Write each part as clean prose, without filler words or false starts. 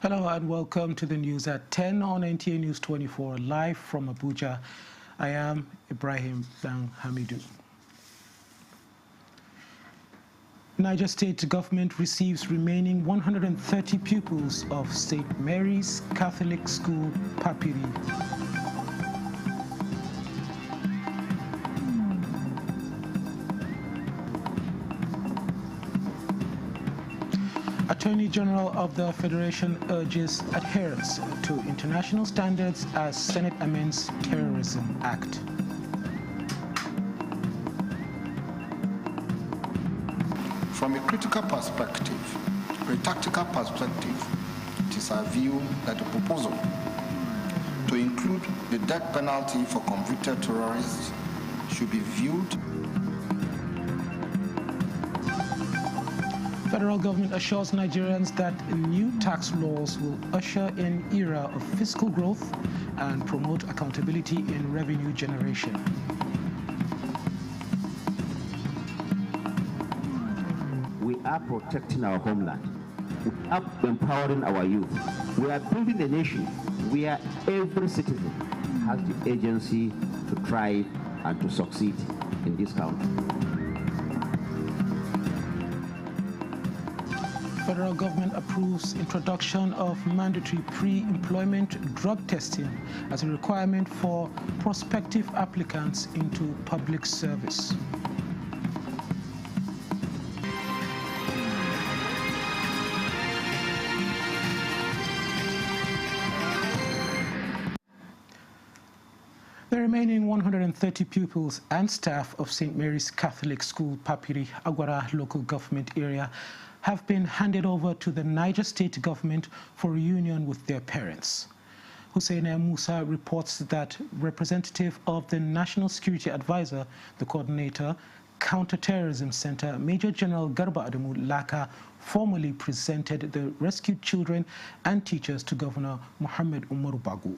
Hello and welcome to the news at 10 on NTA News 24, live from Abuja. I am Ibrahim Bang Hamidou. Niger State government receives remaining 130 pupils of St. Mary's Catholic School, Papiri. Attorney General of the Federation urges adherence to international standards as Senate amends Terrorism Act. From a critical perspective, or a tactical perspective, it is our view that the proposal to include the death penalty for convicted terrorists should be viewed. Federal government assures Nigerians that new tax laws will usher in era of fiscal growth and promote accountability in revenue generation. We are protecting our homeland. We are empowering our youth. We are building a nation where every citizen has the agency to thrive and to succeed in this country. Federal government approves introduction of mandatory pre-employment drug testing as a requirement for prospective applicants into public service. The remaining 130 pupils and staff of St. Mary's Catholic School, Papiri, Agwara local government area have been handed over to the Niger State government for reunion with their parents. Hussein Musa reports that representative of the National Security Advisor, the coordinator, Counterterrorism Center, Major General Garba Adamu Laka, formally presented the rescued children and teachers to Governor Mohammed Umaru Bagu.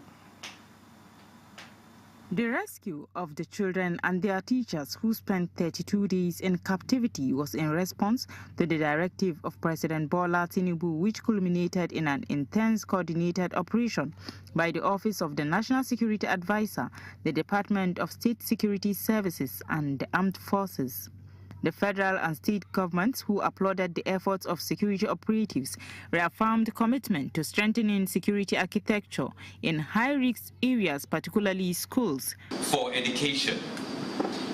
The rescue of the children and their teachers who spent 32 days in captivity was in response to the directive of President Bola Tinubu, which culminated in an intense coordinated operation by the Office of the National Security Advisor, the Department of State Security Services and the Armed Forces. The federal and state governments, who applauded the efforts of security operatives, reaffirmed commitment to strengthening security architecture in high-risk areas, particularly schools. For education,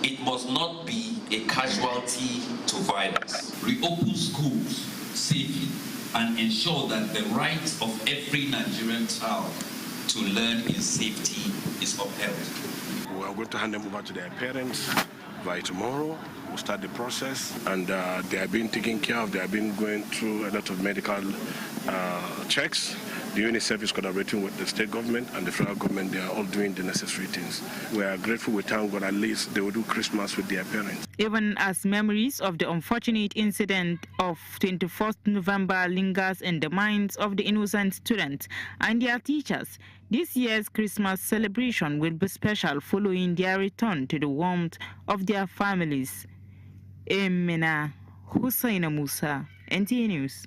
it must not be a casualty to violence. Reopen schools safely and ensure that the rights of every Nigerian child to learn in safety is upheld. We are going to hand them over to their parents by tomorrow. We'll start the process, and they are being taken care of. They have been going through a lot of medical checks. The UNICEF is collaborating with the state government and the federal government. They are all doing the necessary things. We are grateful. We thank God at least they will do Christmas with their parents. Even as memories of the unfortunate incident of 24th November lingers in the minds of the innocent students and their teachers, this year's Christmas celebration will be special following their return to the warmth of their families. Emina Hussein Musa, NTA News.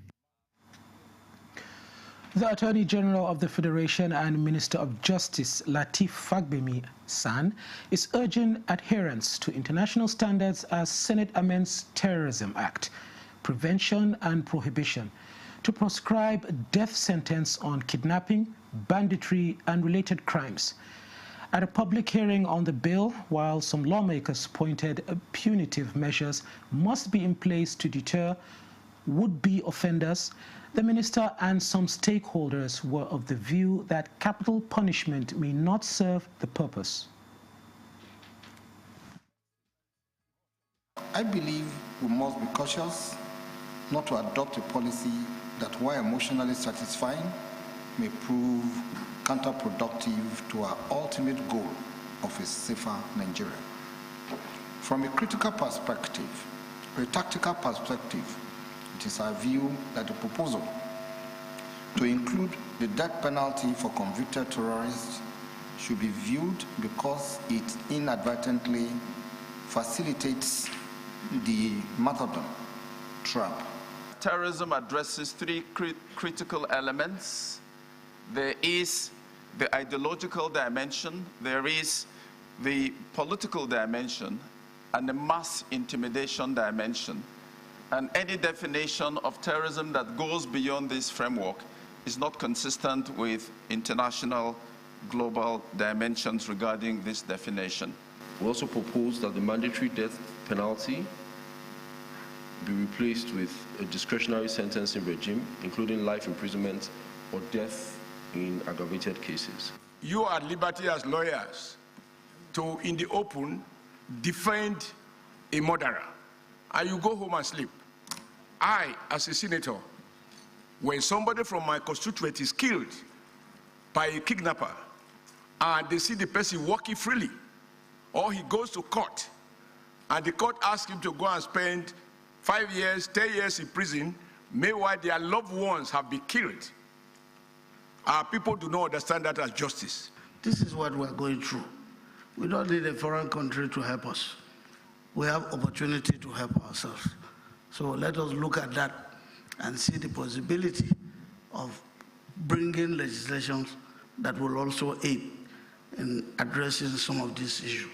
The Attorney General of the Federation and Minister of Justice, Lateef Fagbemi San, is urging adherence to international standards as Senate amends Terrorism Act, Prevention and Prohibition, to prescribe death sentence on kidnapping, banditry, and related crimes. At a public hearing on the bill, while some lawmakers pointed punitive measures must be in place to deter would-be offenders, the minister and some stakeholders were of the view that capital punishment may not serve the purpose. I believe we must be cautious not to adopt a policy that, while emotionally satisfying, may prove counterproductive to our ultimate goal of a safer Nigeria. From a critical perspective, or a tactical perspective, it is our view that the proposal to include the death penalty for convicted terrorists should be viewed because it inadvertently facilitates the martyrdom trap terrorism addresses three critical elements. There is the ideological dimension, there is the political dimension, and the mass intimidation dimension. And any definition of terrorism that goes beyond this framework is not consistent with international global dimensions regarding this definition. We also propose that the mandatory death penalty be replaced with a discretionary sentencing regime, including life imprisonment or death in aggravated cases. You are at liberty as lawyers to, in the open, defend a murderer, and you go home and sleep. I, as a senator, when somebody from my constituency is killed by a kidnapper, and they see the person walking freely, or he goes to court, and the court asks him to go and spend 5 years, 10 years in prison, meanwhile their loved ones have been killed. Our people do not understand that as justice. This is what we're going through. We don't need a foreign country to help us. We have opportunity to help ourselves. So let us look at that and see the possibility of bringing legislations that will also aid in addressing some of these issues.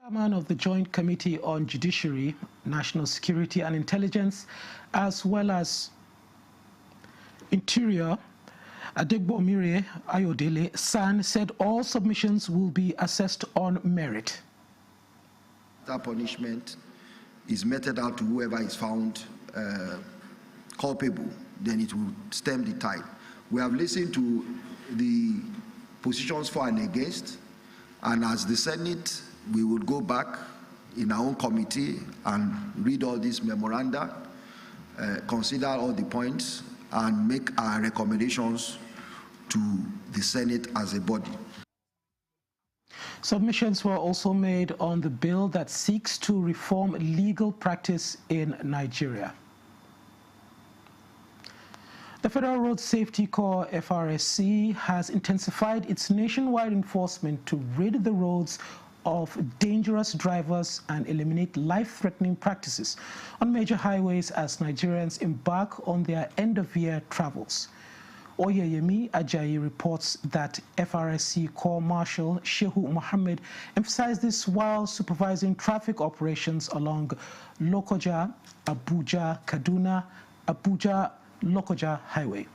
Chairman of the Joint Committee on Judiciary, National Security and Intelligence, as well as Interior, Adegbomire Ayodele San, said all submissions will be assessed on merit. That punishment is meted out to whoever is found culpable, then it will stem the tide. We have listened to the positions for and against, and as the Senate, we will go back in our own committee and read all these memoranda, consider all the points, and make our recommendations to the Senate as a body. Submissions were also made on the bill that seeks to reform legal practice in Nigeria. The Federal Road Safety Corps, FRSC, has intensified its nationwide enforcement to rid the roads of dangerous drivers and eliminate life-threatening practices on major highways as Nigerians embark on their end-of-year travels. Oyeyemi Ajayi reports that FRSC Corps Marshal Shehu Mohammed emphasized this while supervising traffic operations along Lokoja, Abuja, Kaduna, Abuja-Lokoja Highway.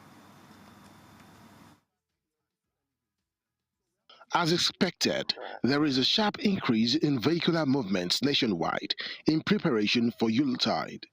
As expected, there is a sharp increase in vehicular movements nationwide in preparation for Yuletide.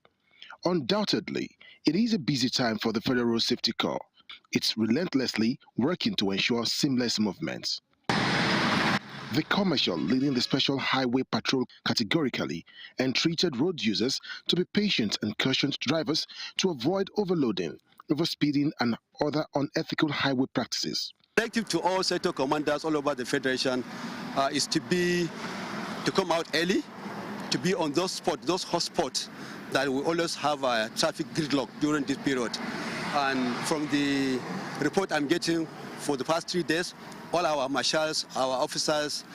Undoubtedly, it is a busy time for the Federal Road Safety Corps. It's relentlessly working to ensure seamless movements. The commercial leading the special highway patrol categorically entreated road users to be patient and cautioned drivers to avoid overloading, overspeeding and other unethical highway practices. Directive to all sector commanders all over the Federation is to come out early, to be on those spots, those hot spots that we always have a traffic gridlock during this period. And from the report I'm getting for the past 3 days, all our marshals, our officers,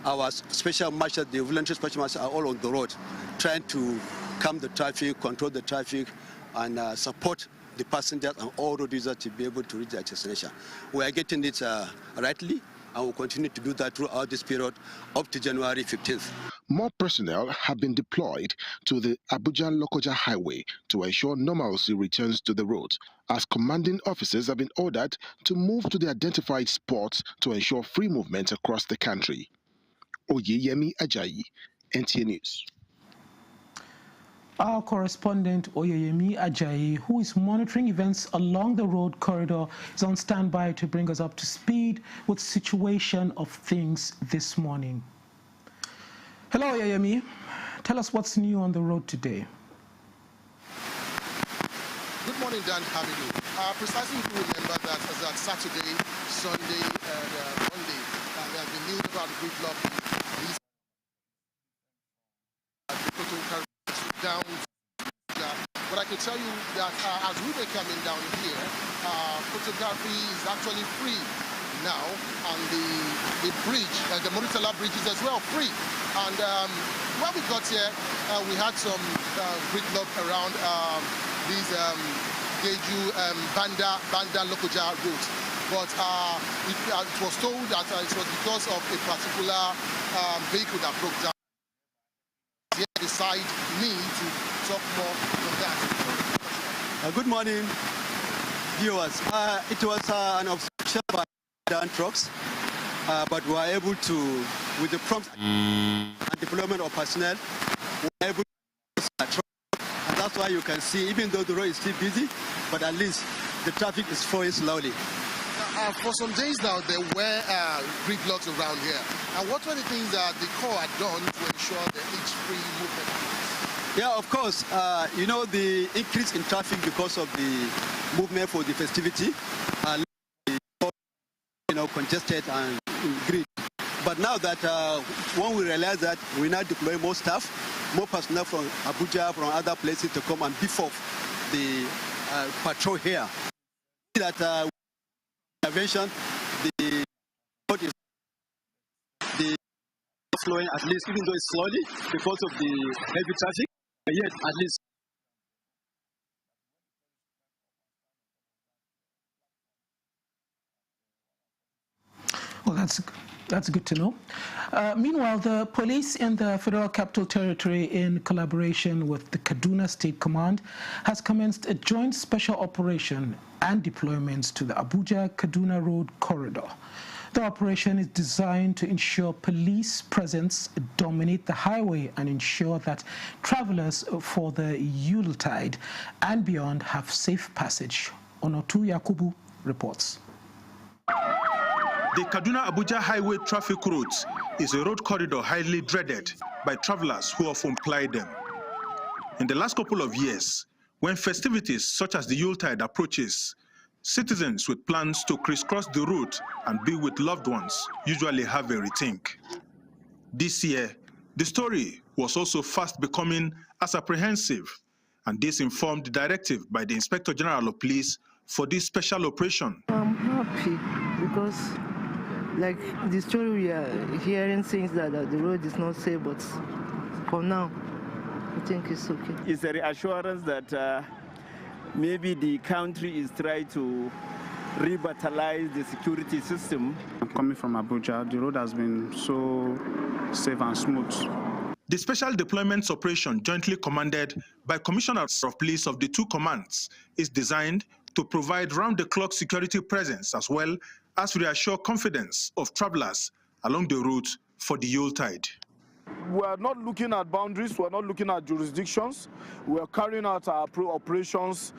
our special marshals, the voluntary special marshals are all on the road, trying to calm the traffic, control the traffic, and support the passengers and all road users to be able to reach their destination. We are getting it rightly, and we'll continue to do that throughout this period up to January 15th. More personnel have been deployed to the Abuja-Lokoja Highway to ensure normalcy returns to the road, as commanding officers have been ordered to move to the identified spots to ensure free movement across the country. Oyeyemi Ajayi, NTA News. Our correspondent Oyeyemi Ajayi, who is monitoring events along the road corridor, is on standby to bring us up to speed with the situation of things this morning. Hello, Oyeyemi. Tell us what's new on the road today. Good morning, Dan. How are you? Precisely, you remember that as at Saturday, Sunday, and Monday, there has been news about the gridlock. Down, but I can tell you that as we were coming down here, photography is actually free. now, and the bridge, the Murtala bridge is as well free. And when we got here, we had some gridlock around these Geju Banda Lokoja routes. But it was told that it was because of a particular vehicle that broke down. Here beside me to talk more on that. Good morning, viewers. It was an obstruction by down trucks, but we were able to, with the prompt and deployment of personnel, we were able to truck. And that's why you can see, even though the road is still busy, but at least the traffic is flowing slowly. For some days now, there were gridlocks around here. And what were the things that the Corps had done to ensure the free movement? Yeah, of course. You know, the increase in traffic because of the movement for the festivity, congested and grid. But now that when we realize that we now deploy more staff, more personnel from Abuja, from other places to come and beef up the patrol here. That intervention, the road is flowing at least, even though it's slowly because of the heavy traffic, but yet at least. Well, that's good to know. Meanwhile, the police in the Federal Capital Territory, in collaboration with the Kaduna State Command, has commenced a joint special operation and deployments to the Abuja-Kaduna Road corridor. The operation is designed to ensure police presence dominate the highway and ensure that travelers for the Yuletide and beyond have safe passage. Onotu Yakubu reports. The Kaduna-Abuja Highway traffic route is a road corridor highly dreaded by travelers who often ply them. In the last couple of years, when festivities such as the Yuletide approaches, citizens with plans to crisscross the route and be with loved ones usually have a rethink. This year, the story was also fast becoming as apprehensive, and this informed the directive by the Inspector General of Police for this special operation. I'm happy because, like the story we are hearing, things that the road is not safe, but for now, I think it's okay. It's a reassurance that maybe the country is trying to revitalize the security system. I'm coming from Abuja. The road has been so safe and smooth. The special deployments operation, jointly commanded by commissioners of police of the two commands, is designed to provide round-the-clock security presence as well as reassure confidence of travelers along the route for the Yuletide. We are not looking at boundaries, we are not looking at jurisdictions. We are carrying out our operations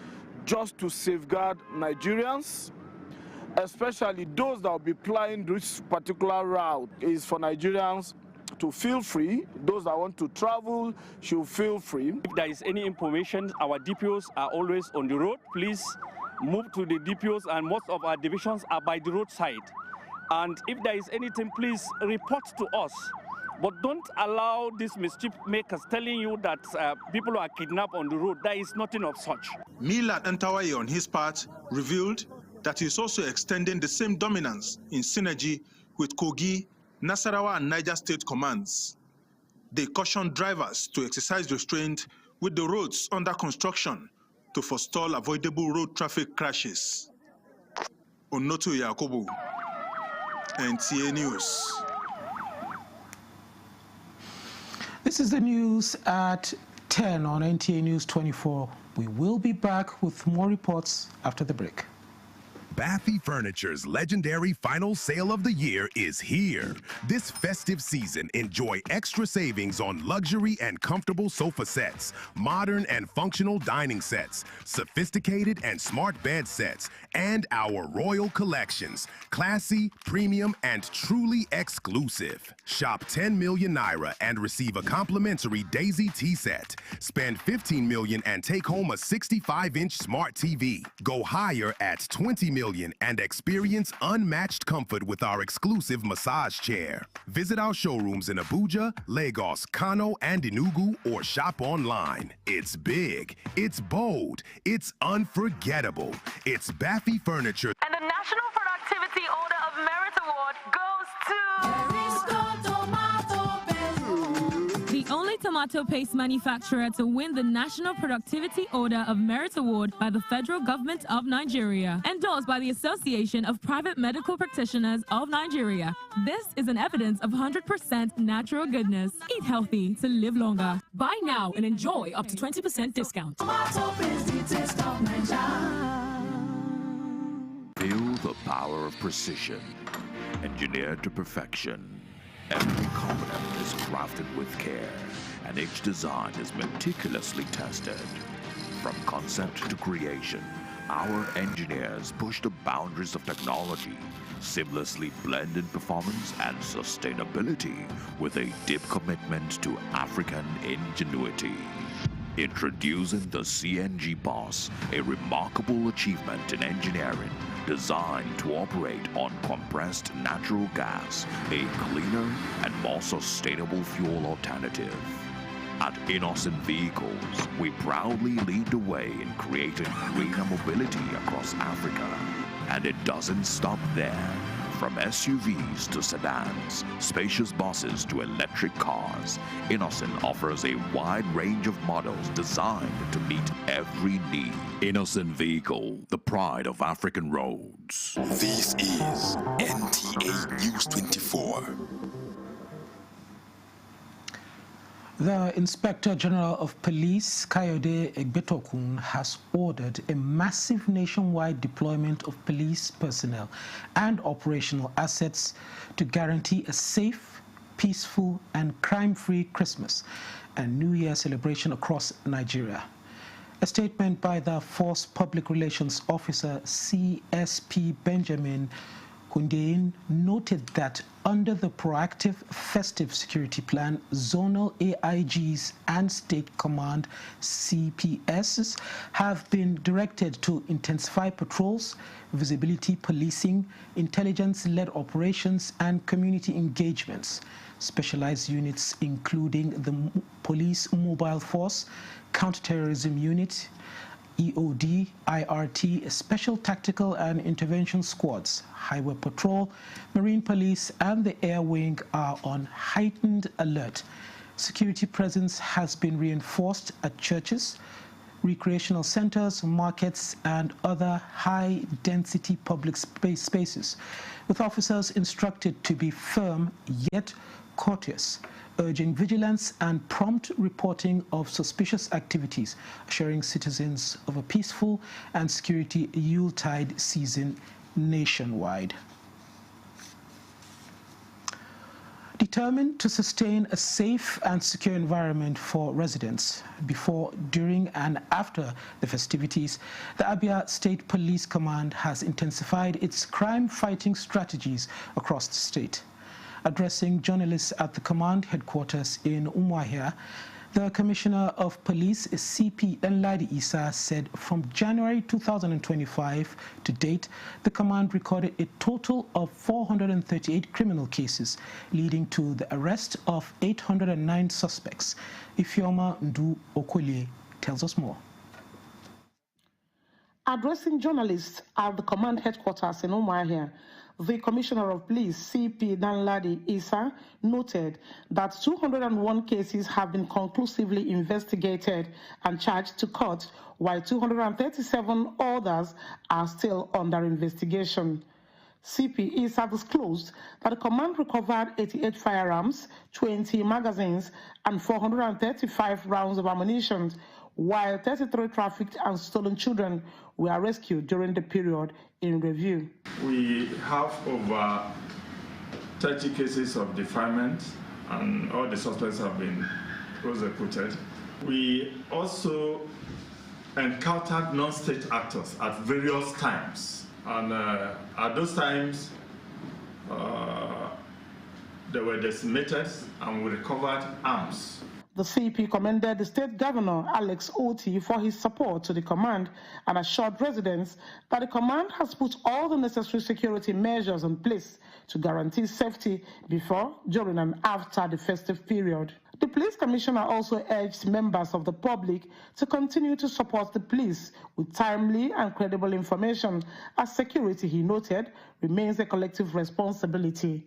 just to safeguard Nigerians, especially those that will be plying this particular route. Is for Nigerians to feel free. Those that want to travel should feel free. If there is any information, our DPOs are always on the road. Please move to the DPOs, and most of our divisions are by the roadside. And if there is anything, please report to us. But don't allow these mischief makers telling you that people are kidnapped on the road. There is nothing of such. Mila Antawaye, on his part, revealed that he is also extending the same dominance in synergy with Kogi, Nasarawa and Niger State commands. They cautioned drivers to exercise restraint with the roads under construction to forestall avoidable road traffic crashes. Onotu Yakubu, NTA News. This is the news at 10 on NTA News 24. We will be back with more reports after the break. Baffy Furniture's legendary final sale of the year is here. This festive season, enjoy extra savings on luxury and comfortable sofa sets, modern and functional dining sets, sophisticated and smart bed sets, and our royal collections, classy, premium, and truly exclusive. Shop 10 million naira and receive a complimentary Daisy tea set. Spend 15 million and take home a 65-inch smart TV. Go higher at 20 million and experience unmatched comfort with our exclusive massage chair. Visit our showrooms in Abuja, Lagos, Kano, and Enugu, or shop online. It's big, it's bold, it's unforgettable. It's Baffy Furniture. And the National Productivity Order of Merit tomato paste manufacturer to win the National Productivity Order of Merit Award by the Federal Government of Nigeria, endorsed by the Association of Private Medical Practitioners of Nigeria. This is an evidence of 100% natural goodness. Eat healthy to live longer. Buy now and enjoy up to 20% discount. Feel the power of precision, engineered to perfection. Every component is crafted with care, and each design is meticulously tested. From concept to creation, our engineers push the boundaries of technology, seamlessly blending performance and sustainability with a deep commitment to African ingenuity. Introducing the CNG Boss, a remarkable achievement in engineering designed to operate on compressed natural gas, a cleaner and more sustainable fuel alternative. At Innocent Vehicles, we proudly lead the way in creating greener mobility across Africa. And it doesn't stop there. From SUVs to sedans, spacious buses to electric cars, Innocent offers a wide range of models designed to meet every need. Innocent Vehicle, the pride of African roads. This is NTA News 24. The Inspector General of Police, Kayode Egbetokun, has ordered a massive nationwide deployment of police personnel and operational assets to guarantee a safe, peaceful, and crime-free Christmas and New Year celebration across Nigeria. A statement by the Force Public Relations Officer, CSP Benjamin Hundeyin, noted that under the proactive festive security plan, zonal AIGs and state command CPSs have been directed to intensify patrols, visibility policing, intelligence-led operations, and community engagements. Specialized units including the Police Mobile Force, Counterterrorism Unit, EOD, IRT, Special Tactical and Intervention Squads, Highway Patrol, Marine Police, and the Air Wing are on heightened alert. Security presence has been reinforced at churches, recreational centers, markets, and other high-density public spaces, with officers instructed to be firm yet courteous, urging vigilance and prompt reporting of suspicious activities, assuring citizens of a peaceful and security Yuletide season nationwide. Determined to sustain a safe and secure environment for residents before, during, and after the festivities, the Abia State Police Command has intensified its crime-fighting strategies across the state. Addressing journalists at the command headquarters in Umuahia, the Commissioner of Police, CP Danladi Issa, said from January 2025 to date, the command recorded a total of 438 criminal cases, leading to the arrest of 809 suspects. Ifeoma Ndu Okolie tells us more. Addressing journalists at the command headquarters in Umuahia, the Commissioner of Police, CP Danladi Issa, noted that 201 cases have been conclusively investigated and charged to court, while 237 others are still under investigation. CP Issa disclosed that the command recovered 88 firearms, 20 magazines, and 435 rounds of ammunition, while 33 trafficked and stolen children were rescued during the period in review. We have over 30 cases of defilement, and all the suspects have been prosecuted. We also encountered non-state actors at various times, and at those times they were decimated, and we recovered arms. The CP commended the state governor, Alex Oti, for his support to the command and assured residents that the command has put all the necessary security measures in place to guarantee safety before, during, and after the festive period. The police commissioner also urged members of the public to continue to support the police with timely and credible information, as security, he noted, remains a collective responsibility.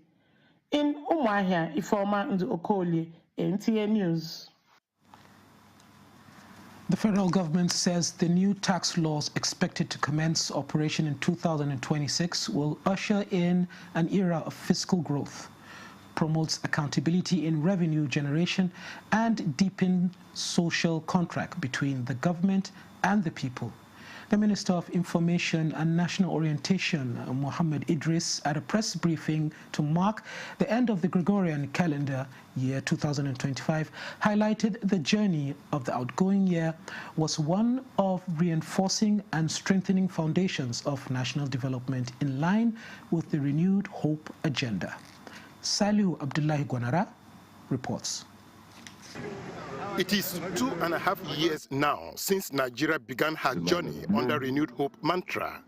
In Umuahia, Ifeoma Ndu Okolie, NTA News. The federal government says the new tax laws expected to commence operation in 2026 will usher in an era of fiscal growth, promotes accountability in revenue generation, and deepen social contract between the government and the people. The Minister of Information and National Orientation, Mohammed Idris, at a press briefing to mark the end of the Gregorian calendar year 2025, highlighted the journey of the outgoing year was one of reinforcing and strengthening foundations of national development in line with the renewed hope agenda. Salihu Abdullahi Gwanara reports. It is 2.5 years now since Nigeria began her journey under renewed hope mantra.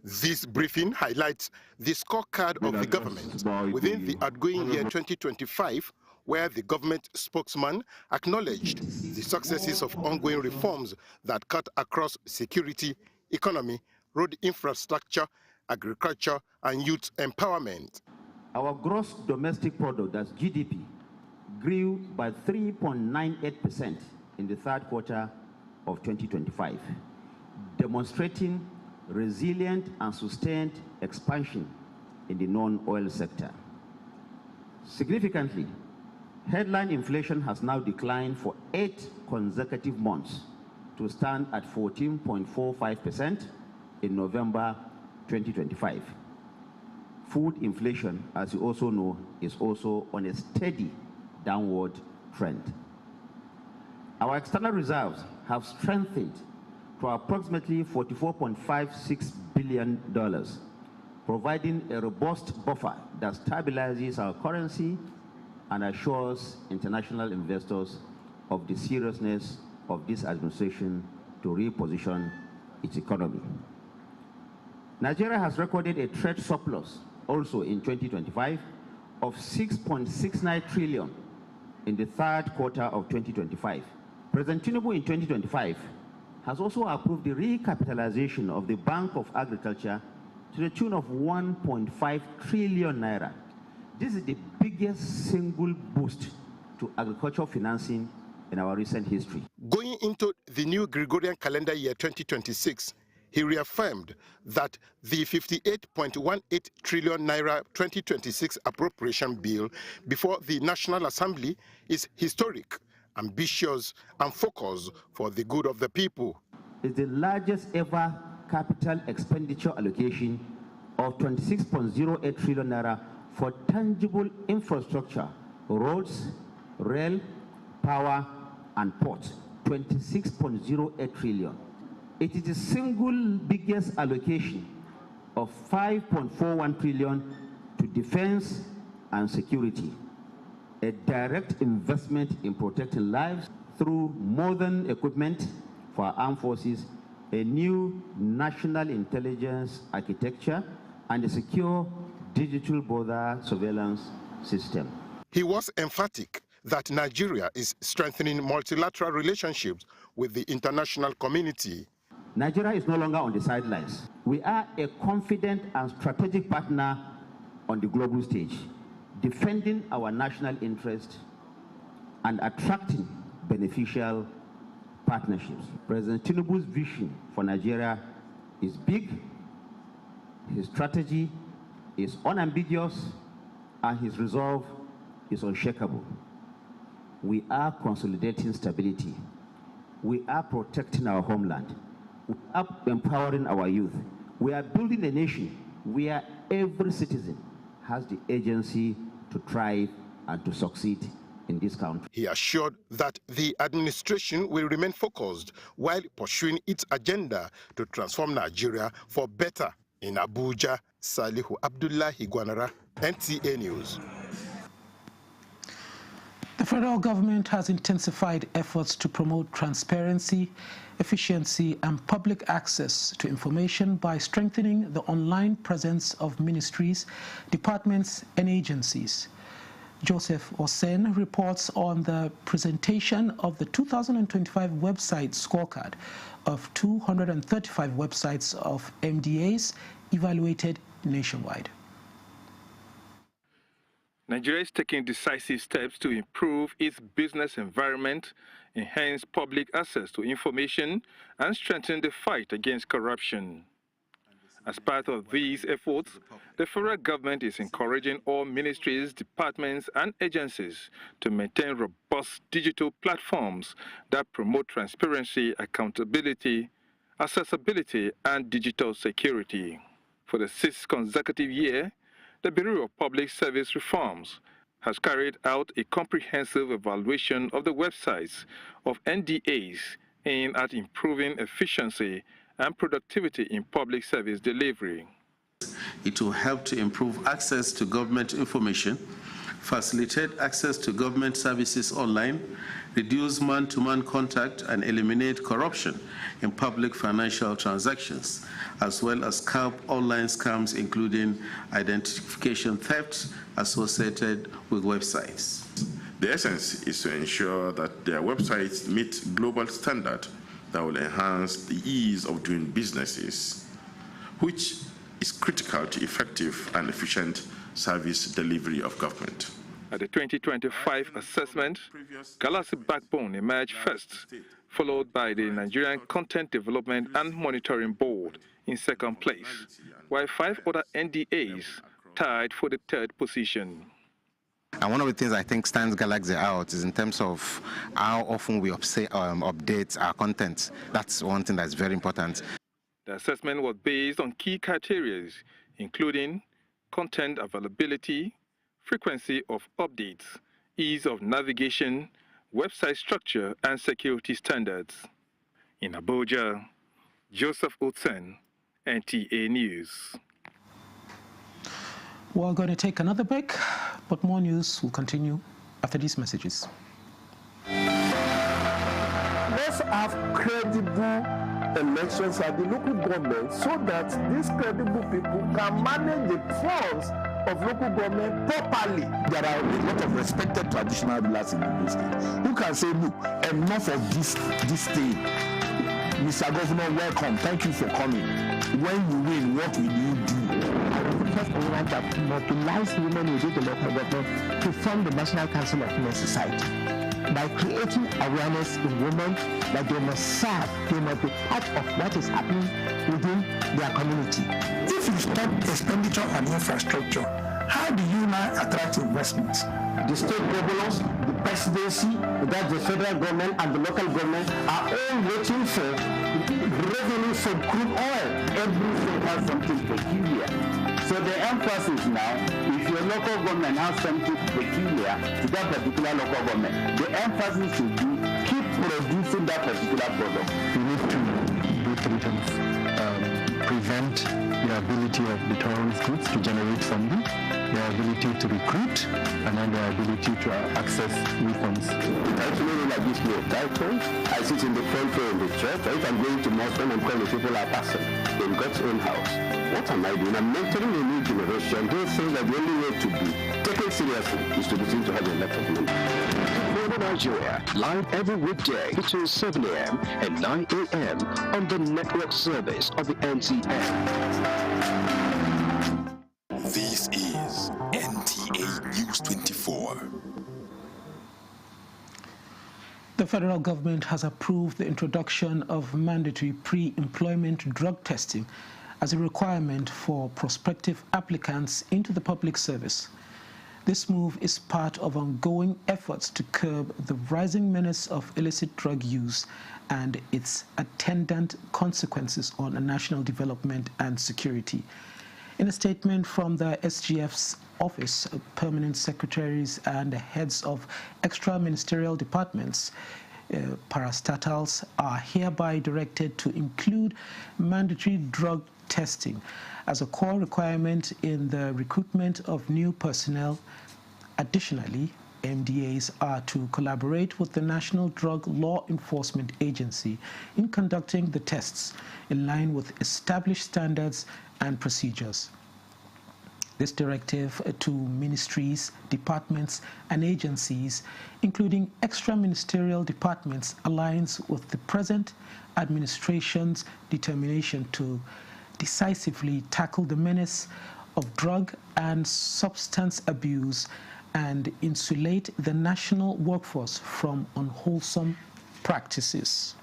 This briefing highlights the scorecard of the government within the outgoing year 2025, where the government spokesman acknowledged the successes of ongoing reforms that cut across security, economy, road infrastructure, agriculture, and youth empowerment. Our gross domestic product, that's GDP, grew by 3.98% in the third quarter of 2025, demonstrating resilient and sustained expansion in the non-oil sector. Significantly, headline inflation has now declined for 8 consecutive months to stand at 14.45% in November 2025. Food inflation, as you also know, is also on a steady downward trend. Our external reserves have strengthened to approximately $44.56 billion, providing a robust buffer that stabilizes our currency and assures international investors of the seriousness of this administration to reposition its economy. Nigeria has recorded a trade surplus also in 2025 of 6.69 trillion in the third quarter of 2025. President Tinubu in 2025 has also approved the recapitalization of the Bank of Agriculture to the tune of 1.5 trillion naira. This is the biggest single boost to agricultural financing in our recent history. Going into the new Gregorian calendar year 2026, he reaffirmed that the 58.18 trillion naira 2026 appropriation bill before the National Assembly is historic, ambitious, and focused for the good of the people. It's the largest ever capital expenditure allocation of 26.08 trillion naira for tangible infrastructure, roads, rail, power, and ports. 26.08 trillion. It is the single biggest allocation of 5.41 trillion to defense and security, a direct investment in protecting lives through modern equipment for our armed forces, a new national intelligence architecture, and a secure digital border surveillance system. He was emphatic that Nigeria is strengthening multilateral relationships with the international community. Nigeria is no longer on the sidelines. We are a confident and strategic partner on the global stage, defending our national interest and attracting beneficial partnerships. President Tinubu's vision for Nigeria is big, his strategy is unambiguous, and his resolve is unshakable. We are consolidating stability. We are protecting our homeland. We are empowering our youth. We are building a nation where every citizen has the agency to thrive and to succeed in this country. He assured that the administration will remain focused while pursuing its agenda to transform Nigeria for better. In Abuja, Salihu Abdullahi Gwanara, NTA News. The federal government has intensified efforts to promote transparency, efficiency, and public access to information by strengthening the online presence of ministries, departments, and agencies. Joseph Osen reports on the presentation of the 2025 website scorecard of 235 websites of MDAs evaluated nationwide. Nigeria is taking decisive steps to improve its business environment enhance public access to information, and strengthen the fight against corruption. As part of these efforts, the federal government is encouraging all ministries, departments, and agencies to maintain robust digital platforms that promote transparency, accountability, accessibility, and digital security. For the 6th consecutive year, the Bureau of Public Service Reforms has carried out a comprehensive evaluation of the websites of NDAs aimed at improving efficiency and productivity in public service delivery. It will help to improve access to government information, facilitate access to government services online, reduce man-to-man contact, and eliminate corruption in public financial transactions, as well as curb online scams, including identification theft associated with websites. The essence is to ensure that their websites meet global standards that will enhance the ease of doing businesses, which is critical to effective and efficient service delivery of government. At the 2025 assessment, Galaxy Backbone emerged first, followed by the Nigerian Content Development and Monitoring Board in second place, while 5 other NDAs tied for the 3rd position. And one of the things I think stands Galaxy out is in terms of how often we update our content. That's one thing that's very important. The assessment was based on key criteria, including content availability, frequency of updates, ease of navigation, website structure, and security standards. In Abuja, Joseph Otsen, NTA News. We're going to take another break, but more news will continue after these messages. Let's have credible elections at the local government so that these credible people can manage the funds of local government properly. There are a lot of respected traditional rulers in the state who can say, look, enough of this thing. Mr. Governor, welcome. Thank you for coming. When you win, what will you do? First, we want to mobilize women within the local government to form the National Council of Women Society. By creating awareness in women that they must serve, they must be part of what is happening within their community. If you stop expenditure on infrastructure, how do you now attract investments? The state governors, the presidency, that's the federal government and the local government are all waiting for revenue from crude oil. Everything has something peculiar. So the emphasis now, if your local government has something peculiar to that particular local government, the emphasis should be keep producing that particular product. We need to do 3 things. Prevent the ability of the terrorist groups to generate funding, their ability to recruit, and then their ability to access weapons. Actually, like this new title, I sit in the front row in the church, or if I'm going to mosque and I'm calling people a person in God's own house. What am I doing? I'm mentoring a new generation. Those things are the only way to be taken seriously is to listen to have a lot of money. Nigeria, live every weekday between 7 a.m. and 9 a.m. on the network service of the NTA. This is NTA News 24. The federal government has approved the introduction of mandatory pre-employment drug testing as a requirement for prospective applicants into the public service. This move is part of ongoing efforts to curb the rising menace of illicit drug use and its attendant consequences on national development and security. In a statement from the SGF's office, permanent secretaries and heads of extra-ministerial departments, parastatals are hereby directed to include mandatory drug testing as a core requirement in the recruitment of new personnel. Additionally, MDAs are to collaborate with the National Drug Law Enforcement Agency in conducting the tests in line with established standards and procedures. This directive to ministries, departments, and agencies, including extra-ministerial departments, aligns with the present administration's determination to decisively tackle the menace of drug and substance abuse and insulate the national workforce from unwholesome practices.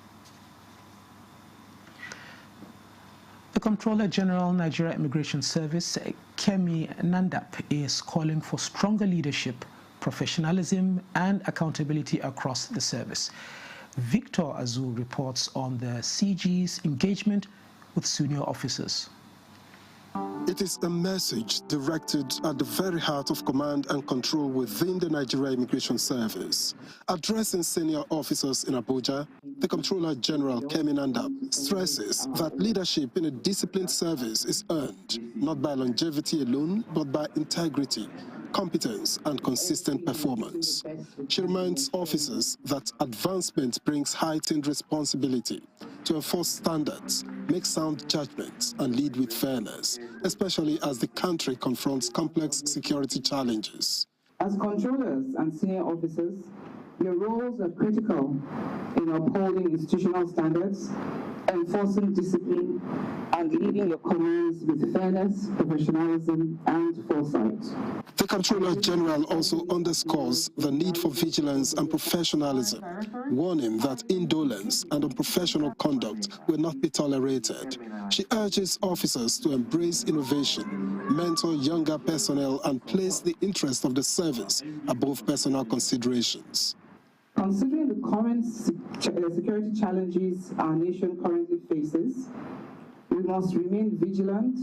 The Comptroller General, Nigeria Immigration Service, Kemi Nandap, is calling for stronger leadership, professionalism, and accountability across the service. Victor Azu reports on the CG's engagement with senior officers. It is a message directed at the very heart of command and control within the Nigeria Immigration Service. Addressing senior officers in Abuja, the Comptroller General Kemi Nandap stresses that leadership in a disciplined service is earned not by longevity alone, but by integrity, competence, and consistent performance. She reminds officers that advancement brings heightened responsibility to enforce standards, make sound judgments, and lead with fairness, especially as the country confronts complex security challenges. As controllers and senior officers, your roles are critical in upholding institutional standards, enforcing discipline, and leading your commands with fairness, professionalism, and foresight. The Comptroller General also underscores the need for vigilance and professionalism, warning that indolence and unprofessional conduct will not be tolerated. She urges officers to embrace innovation, mentor younger personnel, and place the interest of the service above personal considerations. Considering the current security challenges our nation currently faces, we must remain vigilant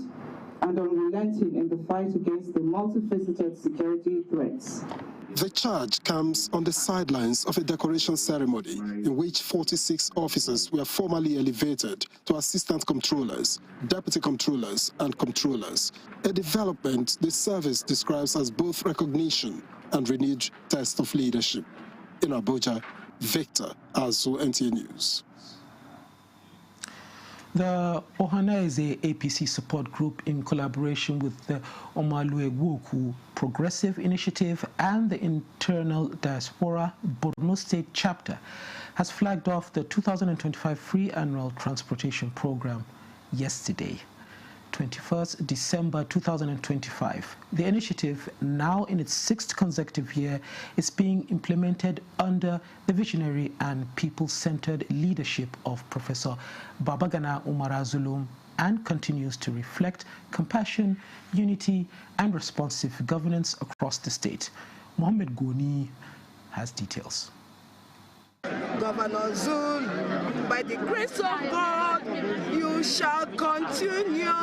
and unrelenting in the fight against the multifaceted security threats. The charge comes on the sidelines of a decoration ceremony in which 46 officers were formally elevated to assistant controllers, deputy controllers, and controllers, a development the service describes as both recognition and renewed test of leadership. In Abuja, Victor Azu, NTA News. The Ohanaeze APC support group, in collaboration with the Omaluegwoku Progressive Initiative and the Internal Diaspora Borno State Chapter, has flagged off the 2025 Free Annual Transportation Program yesterday, 21st December 2025. The initiative, now in its 6th consecutive year, is being implemented under the visionary and people-centered leadership of Professor Babagana Umar Zulum and continues to reflect compassion, unity, and responsive governance across the state. Mohammed Goni has details. Governor Zul, by the grace of God, you shall continue.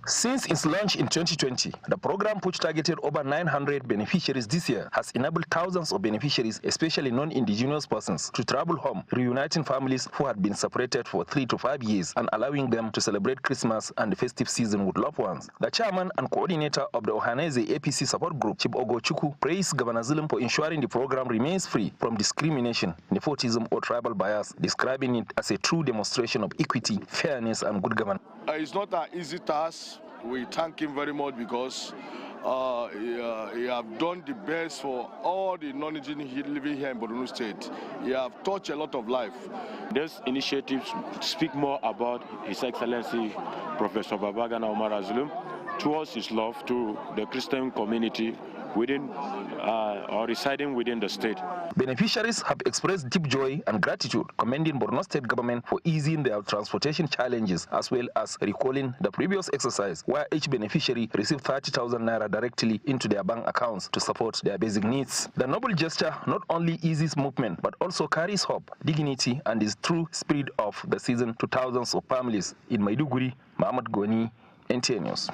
Since its launch in 2020, the program, which targeted over 900 beneficiaries this year, has enabled thousands of beneficiaries, especially non-indigenous persons, to travel home, reuniting families who had been separated for 3 to 5 years and allowing them to celebrate Christmas and the festive season with loved ones. The chairman and coordinator of the Ohanaeze APC support group, Chief Ogochukwu, praised Governor Zulum for ensuring the program remains free from discrimination, nepotism, or tribal bias, describing it as a true demonstration of equity, fairness, and good governance. It's not an easy task. We thank him very much because he have done the best for all the non-Indigenous living here in Borno State. He have touched a lot of life. This initiative speak more about His Excellency Professor Babagana Umar Zulum towards his love to the Christian community within or residing within the state. Beneficiaries have expressed deep joy and gratitude, commending Borno State government for easing their transportation challenges, as well as recalling the previous exercise where each beneficiary received 30,000 naira directly into their bank accounts to support their basic needs. The noble gesture not only eases movement, but also carries hope, dignity, and is true spirit of the season to thousands of families. In Maiduguri, Mohammed Goni, NTA News.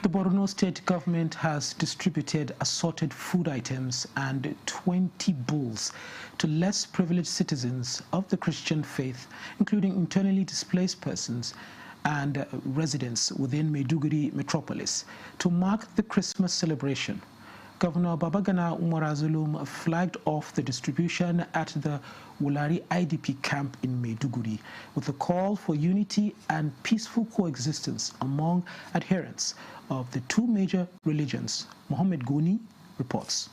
The Borno State government has distributed assorted food items and 20 bulls to less privileged citizens of the Christian faith, including internally displaced persons and residents within Maiduguri metropolis, to mark the Christmas celebration. Governor Babagana Umar Zulum flagged off the distribution at the Wulari IDP camp in Maiduguri with a call for unity and peaceful coexistence among adherents of the two major religions. Mohammed Goni reports.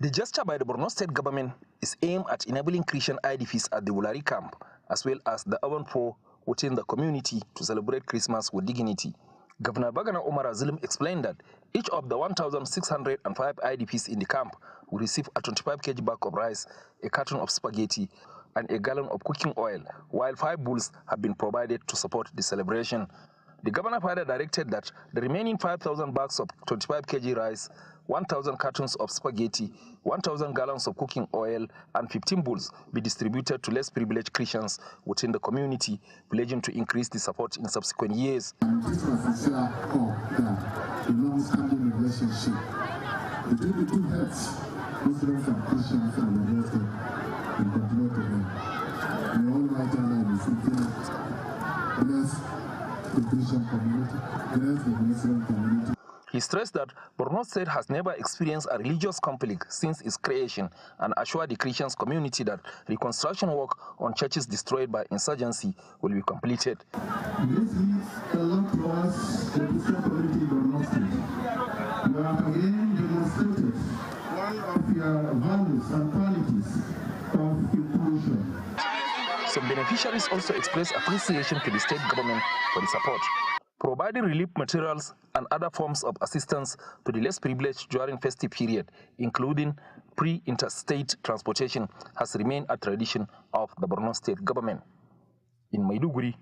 The gesture by the Borno State government is aimed at enabling Christian IDPs at the Wulari camp, as well as the urban poor within the community, to celebrate Christmas with dignity. Governor Babagana Umar Zulum explained that Each of the 1,605 IDPs in the camp will receive a 25 kg bag of rice, a carton of spaghetti, and a gallon of cooking oil, while 5 bulls have been provided to support the celebration. The governor further directed that the remaining 5,000 bags of 25 kg rice, 1,000 cartons of spaghetti, 1,000 gallons of cooking oil, and 15 bulls be distributed to less privileged Christians within the community, pledging to increase the support in subsequent years. And this was a sincere hope that the long-standing relationship between the two heads, Muslims and Christians, and the rest will continue to be. The Almighty Allah is infinite. Bless the Christian community, bless the Muslim community. He stressed that Borno State has never experienced a religious conflict since its creation and assured the Christian community that reconstruction work on churches destroyed by insurgency will be completed. This means a lot to us, the Christian community in Borno State. You have again demonstrated one of your values and qualities of inclusion. Some beneficiaries also expressed appreciation to the state government for the support, providing relief materials and other forms of assistance to the less privileged during festive period, including pre-interstate transportation, has remained a tradition of the Borno State government. In Maiduguri,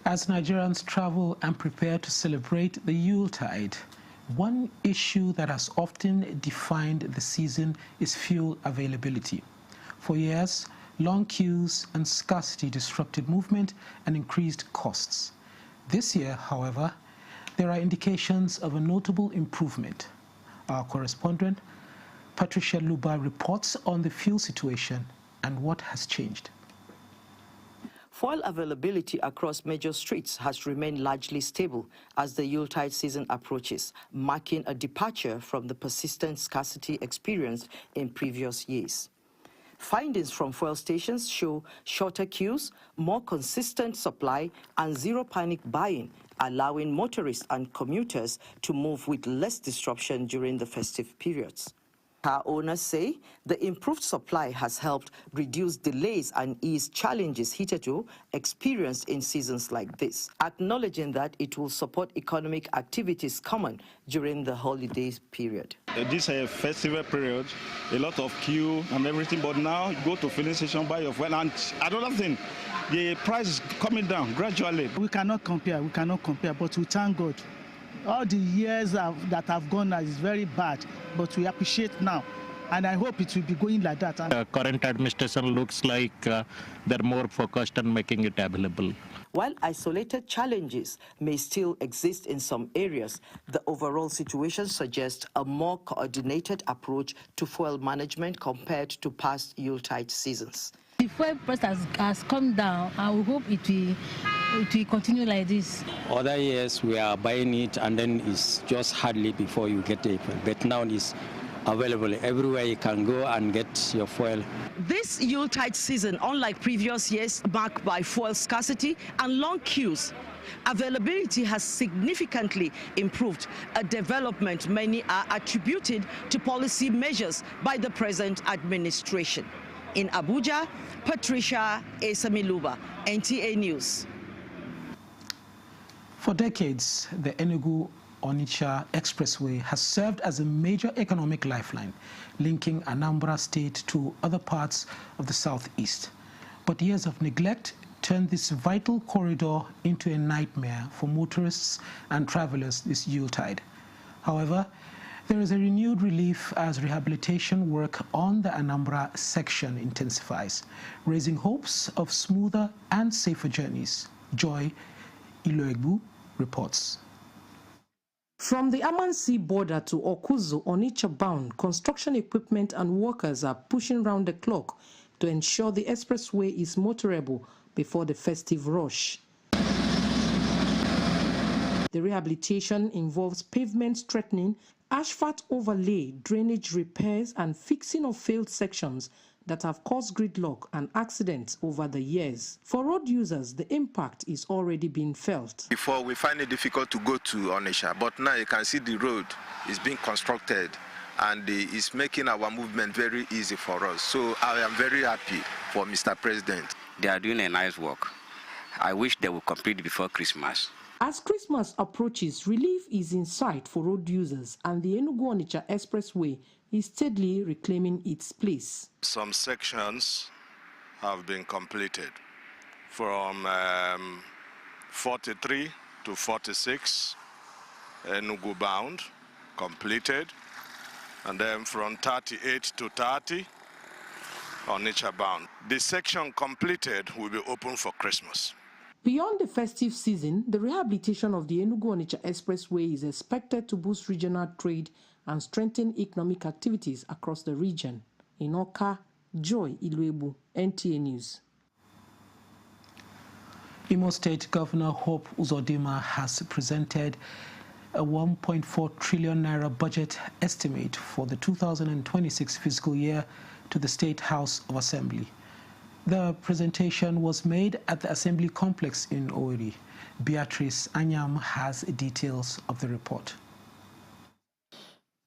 as Nigerians travel and prepare to celebrate the Yuletide, one issue that has often defined the season is fuel availability. For years, long queues and scarcity disrupted movement and increased costs. This year, however, there are indications of a notable improvement. Our correspondent, Patricia Luba, reports on the fuel situation and what has changed. Fuel availability across major streets has remained largely stable as the Yuletide season approaches, marking a departure from the persistent scarcity experienced in previous years. Findings from fuel stations show shorter queues, more consistent supply, and zero panic buying, allowing motorists and commuters to move with less disruption during the festive periods. Car owners say the improved supply has helped reduce delays and ease challenges hitherto experienced in seasons like this, acknowledging that it will support economic activities common during the holidays period. This is a festival period, a lot of queue and everything, but now you go to filling station, buy your fuel, and another thing, the price is coming down gradually. We cannot compare, but we thank God. All the years that have gone is very bad, but we appreciate now, and I hope it will be going like that. The current administration looks like they're more focused on making it available. While isolated challenges may still exist in some areas, the overall situation suggests a more coordinated approach to fuel management compared to past Yuletide seasons. The fuel price has come down. I will hope it will continue like this. Other years we are buying it and then it's just hardly before you get it. But now it's available everywhere. You can go and get your fuel. This Yuletide season, unlike previous years, marked by fuel scarcity and long queues, availability has significantly improved, a development many are attributed to policy measures by the present administration. In Abuja, Patricia Esamiluba, NTA News. For decades, the Enugu-Onitsha Expressway has served as a major economic lifeline, linking Anambra State to other parts of the southeast. But years of neglect turned this vital corridor into a nightmare for motorists and travelers this Yuletide. However, there is a renewed relief as rehabilitation work on the Anambra section intensifies, raising hopes of smoother and safer journeys. Joy Iloegbu reports. From the Amansi border to Okuzu, Onitsha bound, construction equipment and workers are pushing round the clock to ensure the expressway is motorable before the festive rush. The rehabilitation involves pavement straightening, asphalt overlay, drainage repairs, and fixing of failed sections that have caused gridlock and accidents over the years. For road users, the impact is already being felt. Before, we find it difficult to go to Onitsha, but now you can see the road is being constructed and it's making our movement very easy for us. So I am very happy for Mr. President. They are doing a nice work. I wish they would complete before Christmas. As Christmas approaches, relief is in sight for road users, and the Enugu-Onitsha Expressway is steadily reclaiming its place. Some sections have been completed from 43 to 46, Enugu bound, completed, and then from 38 to 30, Onitsha bound. The section completed will be open for Christmas. Beyond the festive season, the rehabilitation of the Enugu-Onitsha Expressway is expected to boost regional trade and strengthen economic activities across the region. In Oka, Joy Iluebu, NTA News. Imo State Governor Hope Uzodimma has presented a 1.4 trillion naira budget estimate for the 2026 fiscal year to the State House of Assembly. The presentation was made at the Assembly Complex in Owerri. Beatrice Anyam has details of the report.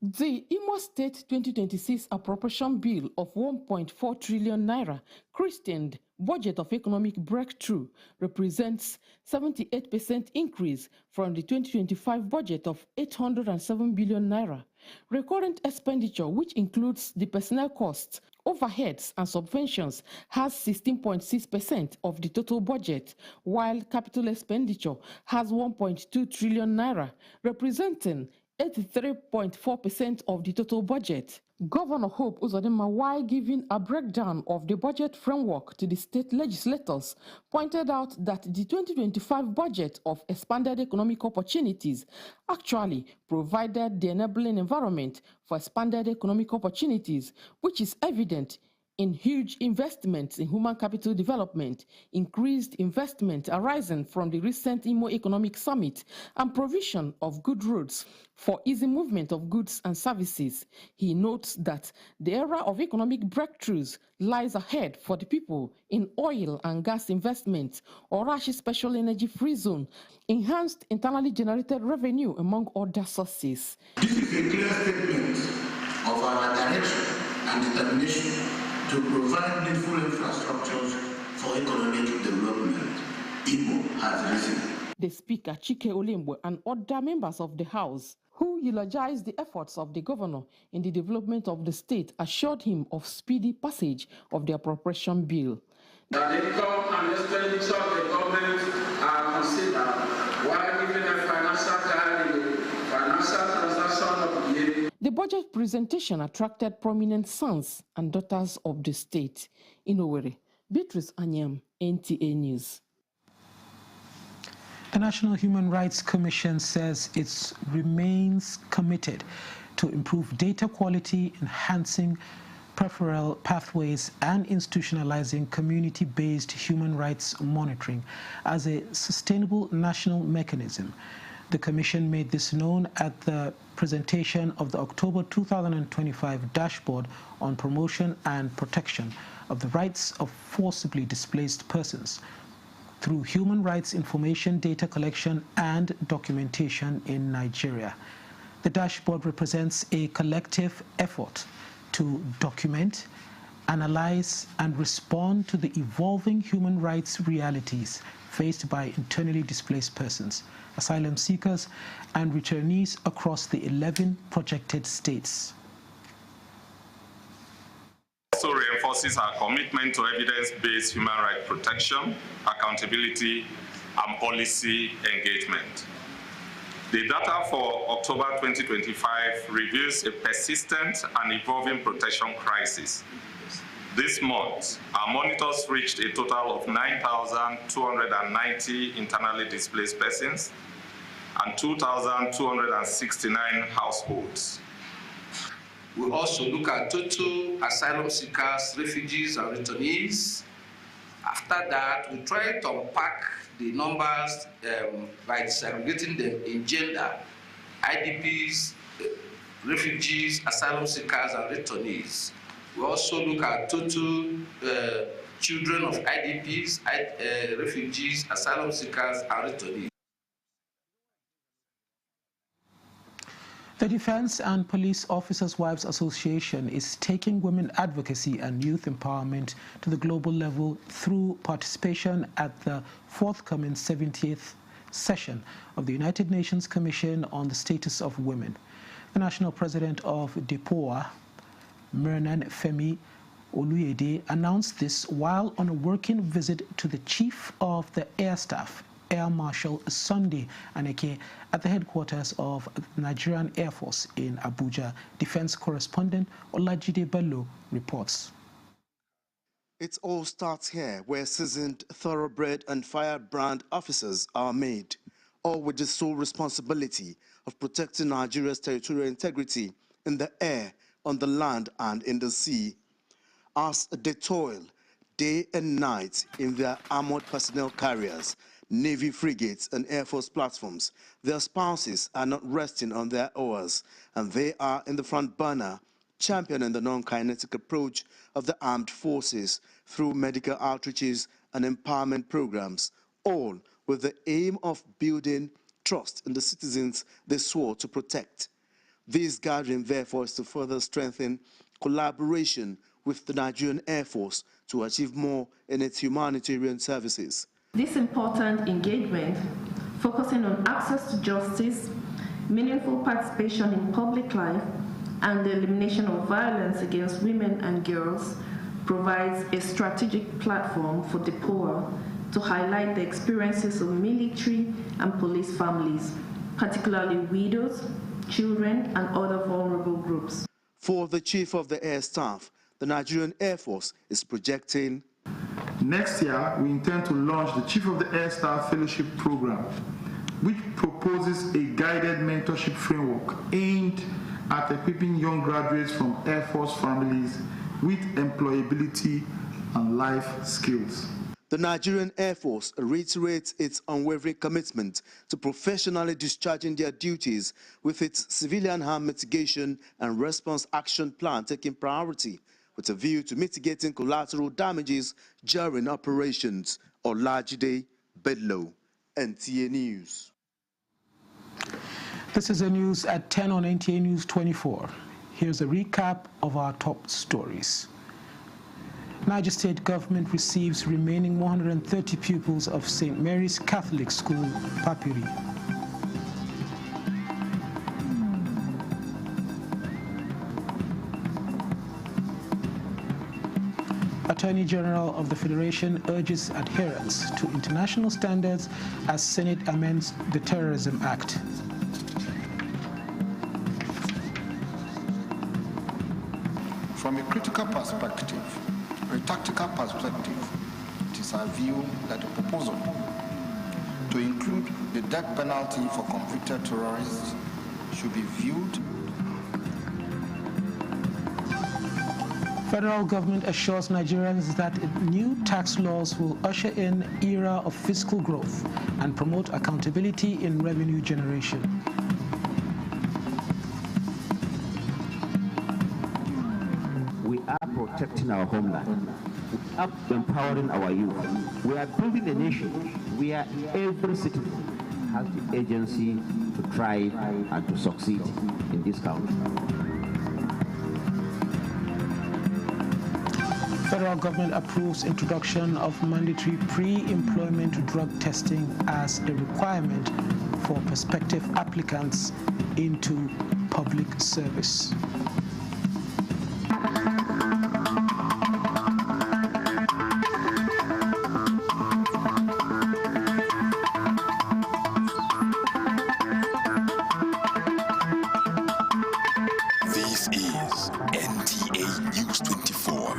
The Imo State 2026 Appropriation Bill of 1.4 trillion naira, christened Budget of Economic Breakthrough, represents 78% increase from the 2025 budget of 807 billion naira. Recurrent expenditure, which includes the personnel costs, overheads and subventions, has 16.6% of the total budget, while capital expenditure has 1.2 trillion naira, representing 83.4% of the total budget. Governor Hope Uzodimma, while giving a breakdown of the budget framework to the state legislators, pointed out that the 2025 budget of expanded economic opportunities actually provided the enabling environment for expanded economic opportunities, which is evident in huge investments in human capital development, increased investment arising from the recent Imo Economic Summit, and provision of good roads for easy movement of goods and services. He notes that the era of economic breakthroughs lies ahead for the people in oil and gas investments, Orashi Special Energy Free Zone, enhanced internally generated revenue, among other sources. This is a clear statement of our direction and determination to provide needful infrastructures for economic development. Imo has risen. The Speaker, Chike Olimbo, and other members of the House, who eulogized the efforts of the governor in the development of the state, assured him of speedy passage of the appropriation bill. The income and expenditure of the government are considered while giving a financial guide, financial transaction of the year. The budget presentation attracted prominent sons and daughters of the state. In Owerri, Beatrice Anyam, NTA News. The National Human Rights Commission says it remains committed to improve data quality, enhancing preferential pathways, and institutionalizing community-based human rights monitoring as a sustainable national mechanism. The Commission made this known at the presentation of the October 2025 Dashboard on Promotion and Protection of the Rights of Forcibly Displaced Persons through human rights information, data collection, and documentation in Nigeria. The dashboard represents a collective effort to document, analyze, and respond to the evolving human rights realities faced by internally displaced persons, asylum seekers, and returnees across the 11 projected states. Also reinforces our commitment to evidence-based human rights protection, accountability, and policy engagement. The data for October 2025 reveals a persistent and evolving protection crisis. This month, our monitors reached a total of 9,290 internally displaced persons and 2,269 households. We also look at total asylum seekers, refugees, and returnees. After that, we try to unpack the numbers by segregating them in gender, IDPs, refugees, asylum seekers, and returnees. We also look at total children of IDPs, refugees, asylum seekers, and returnees. The Defense and Police Officers' Wives Association is taking women advocacy and youth empowerment to the global level through participation at the forthcoming 70th session of the United Nations Commission on the Status of Women. The national president of DEPOA, Myrnan Femi Oluyede, announced this while on a working visit to the Chief of the Air Staff, Air Marshal Sunday Aneke, at the headquarters of the Nigerian Air Force in Abuja. Defense correspondent Olajide Bello reports. It all starts here, where seasoned, thoroughbred and firebrand officers are made, all with the sole responsibility of protecting Nigeria's territorial integrity in the air, on the land and in the sea. As they toil day and night in their armored personnel carriers, Navy frigates and Air Force platforms, their spouses are not resting on their oars, and they are in the front burner, championing the non-kinetic approach of the armed forces through medical outreaches and empowerment programs, all with the aim of building trust in the citizens they swore to protect. This gathering, therefore, is to further strengthen collaboration with the Nigerian Air Force to achieve more in its humanitarian services. This important engagement, focusing on access to justice, meaningful participation in public life, and the elimination of violence against women and girls, provides a strategic platform for DEPOA to highlight the experiences of military and police families, particularly widows, children, and other vulnerable groups. For the Chief of the Air Staff, the Nigerian Air Force is projecting. Next year, we intend to launch the Chief of the Air Staff Fellowship Program, which proposes a guided mentorship framework aimed at equipping young graduates from Air Force families with employability and life skills. The Nigerian Air Force reiterates its unwavering commitment to professionally discharging their duties, with its civilian harm mitigation and response action plan taking priority, with a view to mitigating collateral damages during operations. Olajide Bello, NTA News. This is the news at 10 on NTA News 24. Here's a recap of our top stories. Niger State government receives remaining 130 pupils of St. Mary's Catholic School, Papiri. Attorney General of the Federation urges adherence to international standards as Senate amends the Terrorism Act. From a critical perspective, a tactical perspective, it is our view that the proposal to include the death penalty for convicted terrorists should be viewed. Federal government assures Nigerians that new tax laws will usher in an era of fiscal growth and promote accountability in revenue generation. We are protecting our homeland. We are empowering our youth. We are building a nation where every citizen has the agency to thrive and to succeed in this country. Federal government approves introduction of mandatory pre-employment drug testing as a requirement for prospective applicants into public service. This is NTA News 24.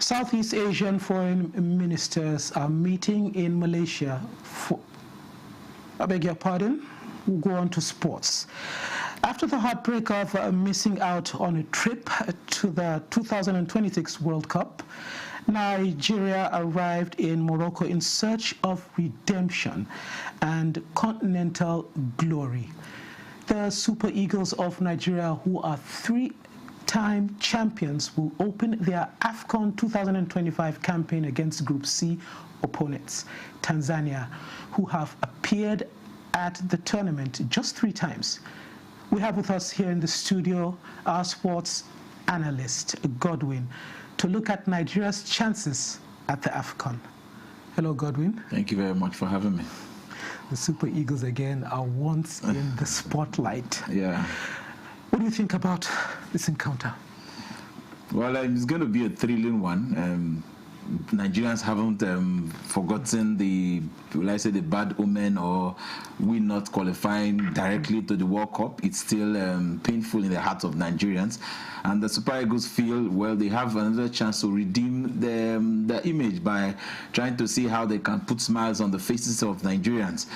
Southeast Asian foreign ministers are meeting in Malaysia for, I beg your pardon, we'll go on to sports. After the heartbreak of missing out on a trip to the 2026 World Cup, Nigeria arrived in Morocco in search of redemption and continental glory. The Super Eagles of Nigeria, who are two-time champions will open their AFCON 2025 campaign against Group C opponents, Tanzania, who have appeared at the tournament just 3 times. We have with us here in the studio our sports analyst, Godwin, to look at Nigeria's chances at the AFCON. Hello, Godwin. Thank you very much for having me. The Super Eagles again are once in the spotlight. Yeah. What do you think about this encounter? Well, it's going to be a thrilling one. Nigerians haven't forgotten the bad omen or we not qualifying directly to the World Cup. It's still painful in the hearts of Nigerians. And the Super Eagles feel, well, they have another chance to redeem their image by trying to see how they can put smiles on the faces of Nigerians.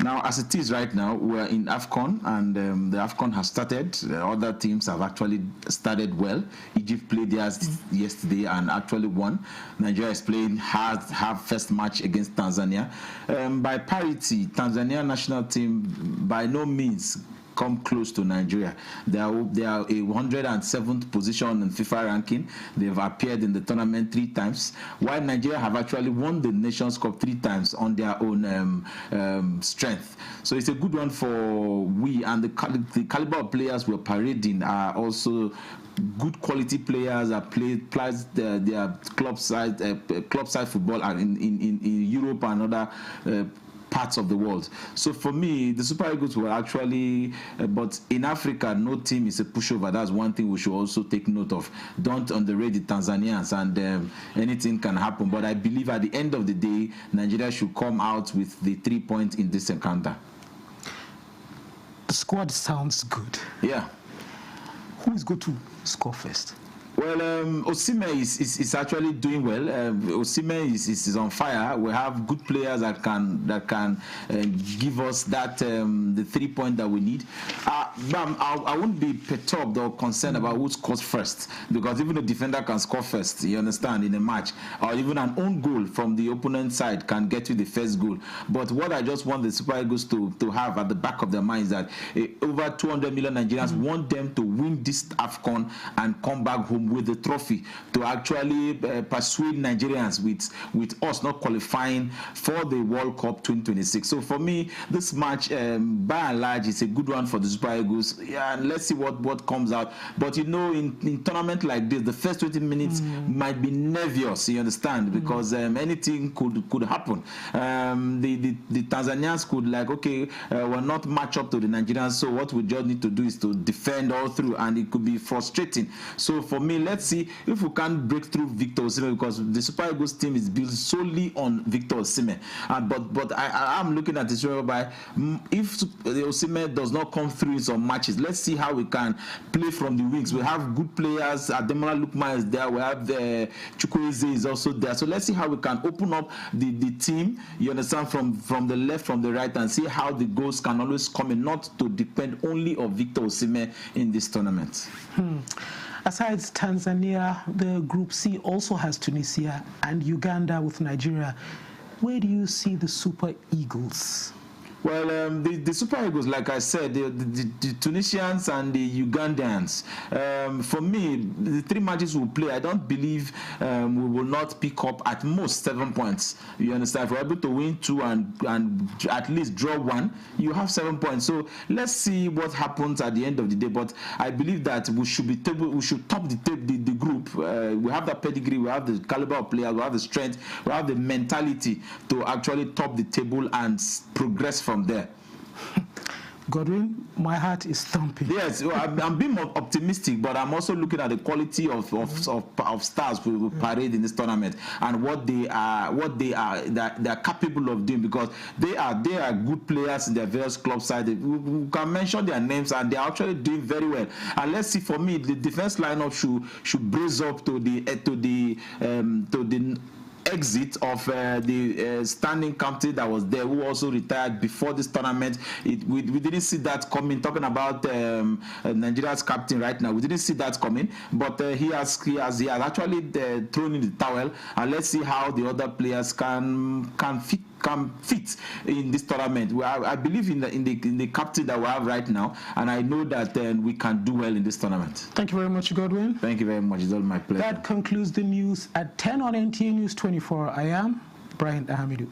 Now, as it is right now, we're in AFCON, and the AFCON has started. Other teams have actually started well. Egypt played theirs yesterday and actually won. Nigeria is playing half first match against Tanzania. By parity, Tanzania national team by no means come close to Nigeria. They are a 107th position in FIFA ranking. They've appeared in the tournament 3 times, while Nigeria have actually won the Nations Cup 3 times on their own strength. So it's a good one for we, and the caliber of players we're parading are also good quality players that play their club side football and in Europe and other parts of the world. So for me, the Super Eagles were actually, but in Africa, no team is a pushover. That's one thing we should also take note of. Don't underrate the Tanzanians, and anything can happen. But I believe at the end of the day, Nigeria should come out with the 3 points in this encounter. The squad sounds good. Yeah. Who is going to score first? Well, Osimhen is actually doing well. Osimhen is on fire. We have good players that can give us that the 3 point that we need. I wouldn't be perturbed or concerned about who scores first, because even a defender can score first. You understand, in a match, or even an own goal from the opponent side can get you the first goal. But what I just want the Super Eagles to have at the back of their minds that over 200 million Nigerians want them to win this AFCON and come back home with the trophy, to actually persuade Nigerians with us not qualifying for the World Cup 2026. So for me, this match, by and large, is a good one for the Super Eagles. Yeah, and let's see what comes out. But you know, in tournament like this, the first 20 minutes might be nervous. You understand, because anything could happen. The Tanzanians could we're not match up to the Nigerians. So what we just need to do is to defend all through, and it could be frustrating. So for me, let's see if we can break through Victor Osimhen, because the Super Eagles team is built solely on Victor Osimhen. But I'm looking at this whereby if the Osimhen does not come through in some matches, let's see how we can play from the wings. We have good players. Ademola Lookman is there. We have Chukwueze is also there. So let's see how we can open up the team, you understand, from the left, from the right, and see how the goals can always come in, not to depend only on Victor Osimhen in this tournament. Aside Tanzania, the Group C also has Tunisia and Uganda with Nigeria. Where do you see the Super Eagles? Well, the Super Eagles, like I said, the Tunisians and the Ugandans, for me, the 3 matches we'll play, I don't believe we will not pick up at most 7 points. You understand? If we're able to win 2 and at least draw 1, you have 7 points. So let's see what happens at the end of the day. But I believe that we should top the group. We have that pedigree, we have the caliber of players, we have the strength, we have the mentality to actually top the table and progress from there. Godwin, my heart is thumping. Yes, I'm being more optimistic, but I'm also looking at the quality of stars we will parade in this tournament and what they are capable of doing, because they are good players in their various club side. We can mention their names, and they are actually doing very well. And let's see, for me, the defense lineup should brace up to the exit of the standing captain that was there, who also retired before this tournament. We didn't see that coming. Talking about Nigeria's captain right now, we didn't see that coming, but he has actually thrown in the towel, and let's see how the other players can fit fit in this tournament. I believe in the captain that we have right now, and I know that we can do well in this tournament. Thank you very much, Godwin. Thank you very much. It's all my pleasure. That concludes the news at 10 on NTA News 24. I am Brian Ahamidu.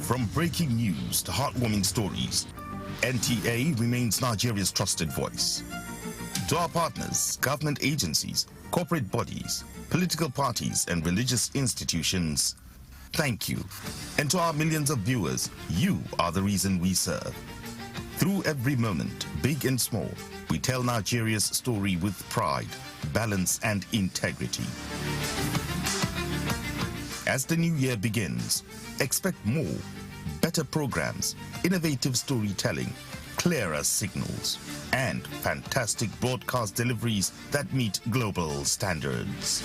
From breaking news to heartwarming stories, NTA remains Nigeria's trusted voice. To our partners, government agencies, corporate bodies, political parties, and religious institutions, thank you. And to our millions of viewers, you are the reason we serve. Through every moment, big and small, we tell Nigeria's story with pride, balance, and integrity. As the new year begins, expect more, better programs, innovative storytelling, clearer signals, and fantastic broadcast deliveries that meet global standards.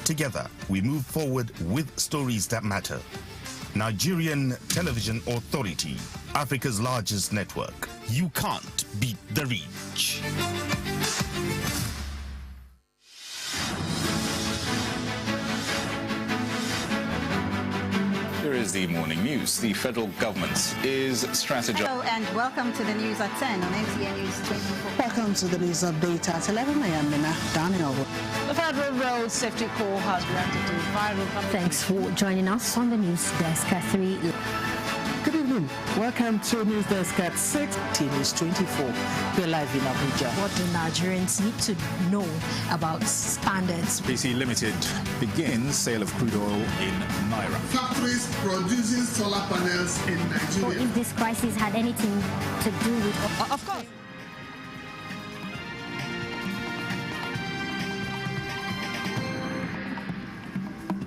Together, we move forward with stories that matter. Nigerian Television Authority, Africa's largest network. You can't beat the reach. Here is the morning news. The federal government is strategizing. Hello and welcome to the news at 10 on NTA News 24. Welcome to the news update at 11 a.m. Daniel. The Federal Road Safety Corps has reacted to viral. Thanks for joining us on the news desk at 3. Good evening afternoon. Welcome to News Desk at 6. News 24. We're live in Abuja. What do Nigerians need to know about standards? PC Limited begins sale of crude oil in Naira. Factories producing solar panels in Nigeria. Or if this crisis had anything to do with... Of course.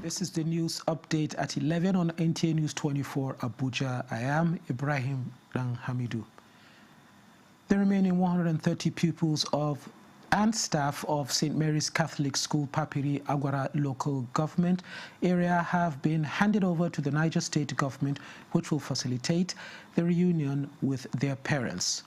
This is the news update at 11 on NTA News 24 Abuja. I am Ibrahim Hamidu. The remaining 130 pupils and staff of St. Mary's Catholic School, Papiri, Agwara local government area have been handed over to the Niger State government, which will facilitate the reunion with their parents.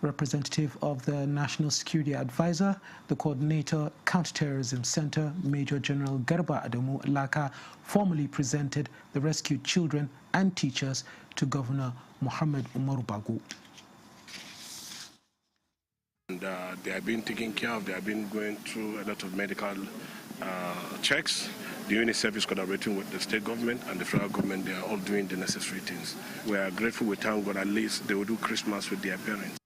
Representative of the National Security Advisor, the Coordinator, Counterterrorism Center, Major General Garba Adamu Laka, formally presented the rescued children and teachers to Governor Mohammed Umaru Bagu. And they have been taken care of. They have been going through a lot of medical checks. The UNICEF is collaborating with the state government and the federal government. They are all doing the necessary things. We are grateful. We thank God at least they will do Christmas with their parents.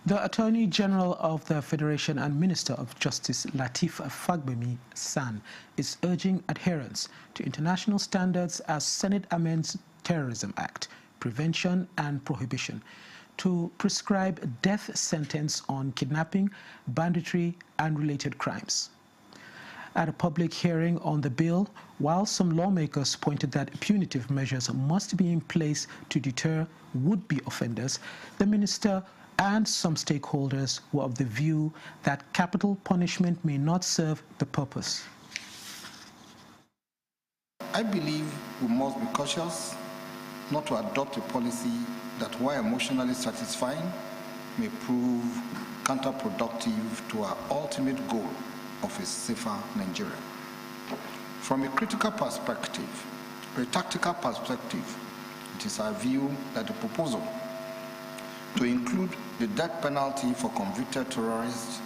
The Attorney General of the Federation and Minister of Justice, Lateef Fagbemi San, is urging adherence to international standards as Senate amends Terrorism Act, Prevention and Prohibition, to prescribe death sentence on kidnapping, banditry, and related crimes. At a public hearing on the bill, while some lawmakers pointed that punitive measures must be in place to deter would-be offenders, the minister and some stakeholders were of the view that capital punishment may not serve the purpose. I believe we must be cautious not to adopt a policy that, while emotionally satisfying, may prove counterproductive to our ultimate goal of a safer Nigeria. From a critical perspective, or a tactical perspective, it is our view that the proposal to include the death penalty for convicted terrorists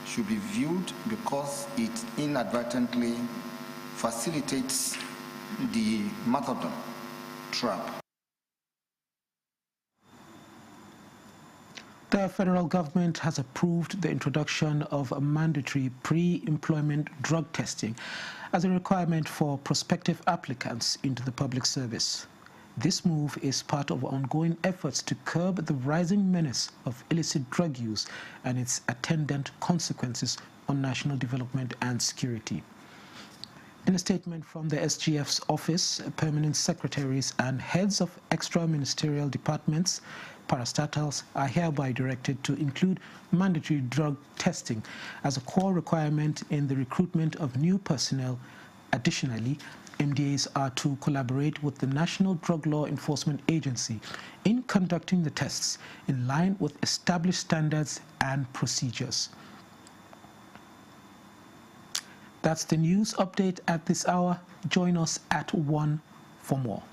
should be viewed because it inadvertently facilitates the martyrdom trap. The federal government has approved the introduction of a mandatory pre-employment drug testing as a requirement for prospective applicants into the public service. This move is part of ongoing efforts to curb the rising menace of illicit drug use and its attendant consequences on national development and security. In a statement from the SGF's office, permanent secretaries and heads of extra-ministerial departments, parastatals are hereby directed to include mandatory drug testing as a core requirement in the recruitment of new personnel. Additionally, MDAs are to collaborate with the National Drug Law Enforcement Agency in conducting the tests in line with established standards and procedures. That's the news update at this hour. Join us at 1 for more.